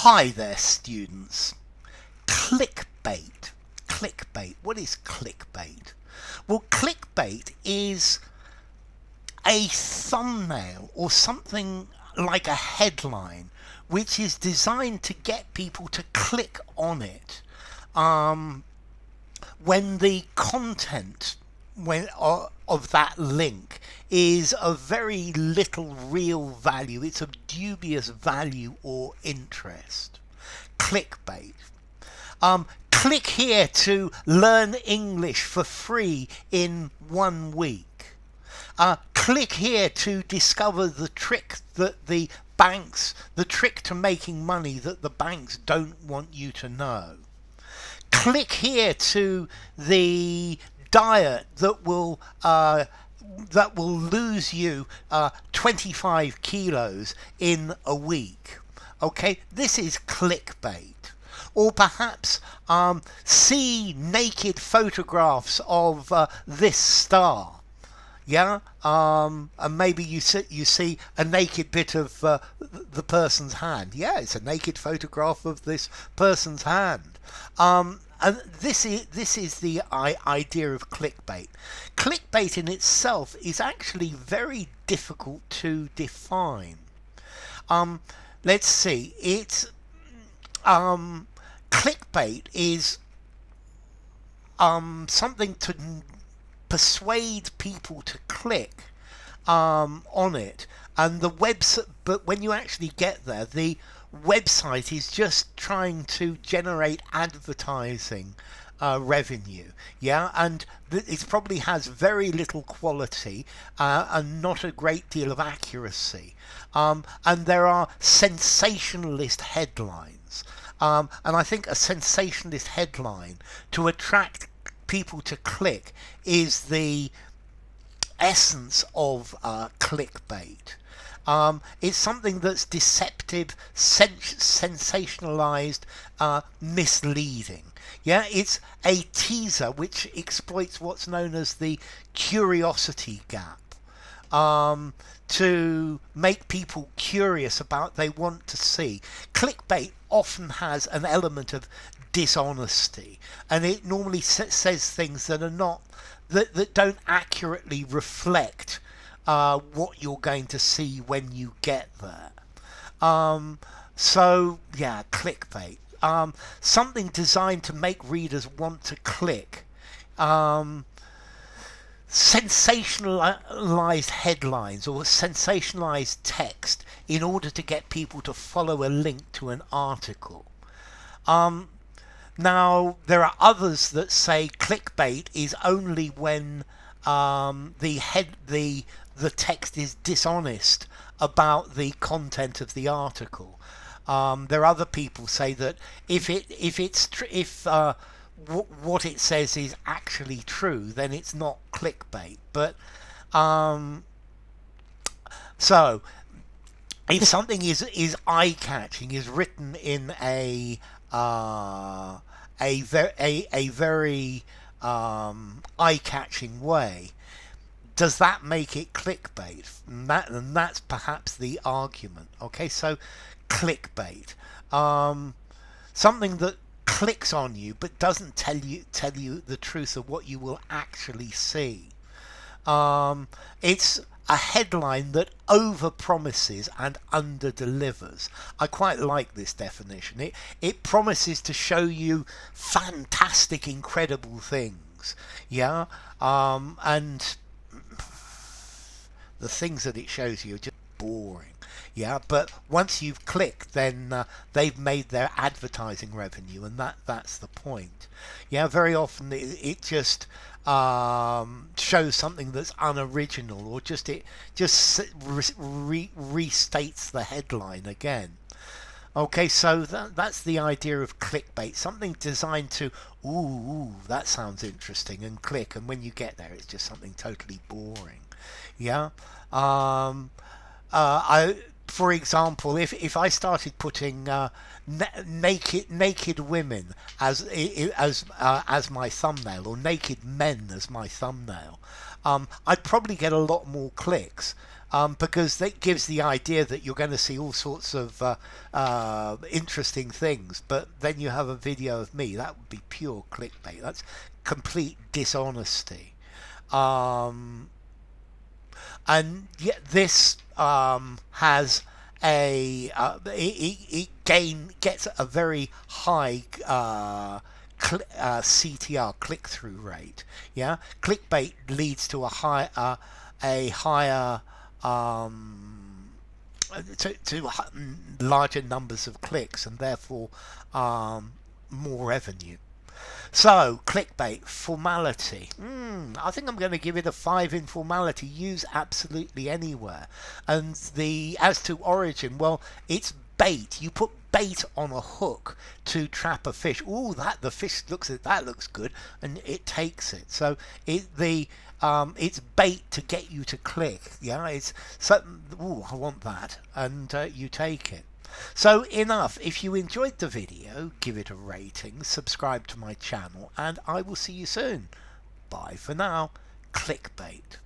Hi there, students. Clickbait. Clickbait. What is clickbait? Well, clickbait is a thumbnail or something like a headline which is designed to get people to click on it when the content of that link is of very little real value. It's of dubious value or interest. Clickbait. Click here to learn English for free in 1 week. Click here to discover the trick that the trick to making money that the banks don't want you to know. Click here to the diet that will lose you 25 kilos in a week. Okay, this is clickbait. Or perhaps see naked photographs of this star. Yeah, and maybe you see a naked bit of the person's hand. Yeah, it's a naked photograph of this person's hand. And this is the idea of clickbait. Clickbait in itself is actually very difficult to define. Let's see. It's clickbait is something to persuade people to click on it, and the website. But when you actually get there, the website is just trying to generate advertising revenue. Yeah, and it probably has very little quality and not a great deal of accuracy. And there are sensationalist headlines. And I think a sensationalist headline to attract people to click is the essence of clickbait. It's something that's deceptive, sensationalized, misleading. Yeah, it's a teaser which exploits what's known as the curiosity gap. To make people curious about they want to see. Clickbait often has an element of dishonesty, and it normally says things that are not that don't accurately reflect what you're going to see when you get there. So yeah, clickbait. Something designed to make readers want to click. Sensationalized headlines or sensationalized text in order to get people to follow a link to an article. Now there are others that say clickbait is only when the text is dishonest about the content of the article. There are other people say that if what it says is actually true, then it's not clickbait. But so if something is eye-catching, is written in a very eye-catching way, does that make it clickbait? And that's perhaps the argument. Okay, so clickbait, something that clicks on you but doesn't tell you the truth of what you will actually see. It's a headline that over-promises and under-delivers. I quite like this definition. It promises to show you fantastic, incredible things. Yeah, and the things that it shows you are just boring. Yeah, but once you've clicked, then they've made their advertising revenue, and that's the point. Yeah, very often it just shows something that's unoriginal, or it just restates the headline again. Okay, so that's the idea of clickbait. Something designed to, ooh, that sounds interesting, and click, and when you get there, it's just something totally boring. Yeah. For example, if I started putting naked women as my thumbnail, or naked men as my thumbnail, I'd probably get a lot more clicks. because that gives the idea that you're going to see all sorts of interesting things, but then you have a video of me. That would be pure clickbait. That's complete dishonesty. And yet this has a gets a very high CTR, click-through rate. Yeah, clickbait leads to a higher to larger numbers of clicks, and therefore more revenue. So, clickbait, formality. I think I'm going to give it a 5 in formality. Use absolutely anywhere. And as to origin, well, it's bait. You put bait on a hook to trap a fish. Ooh, the fish that looks good, and it takes it. So it's bait to get you to click. Yeah, it's something. Ooh, I want that, and you take it. So enough. If you enjoyed the video, give it a rating, subscribe to my channel, and I will see you soon. Bye for now. Clickbait.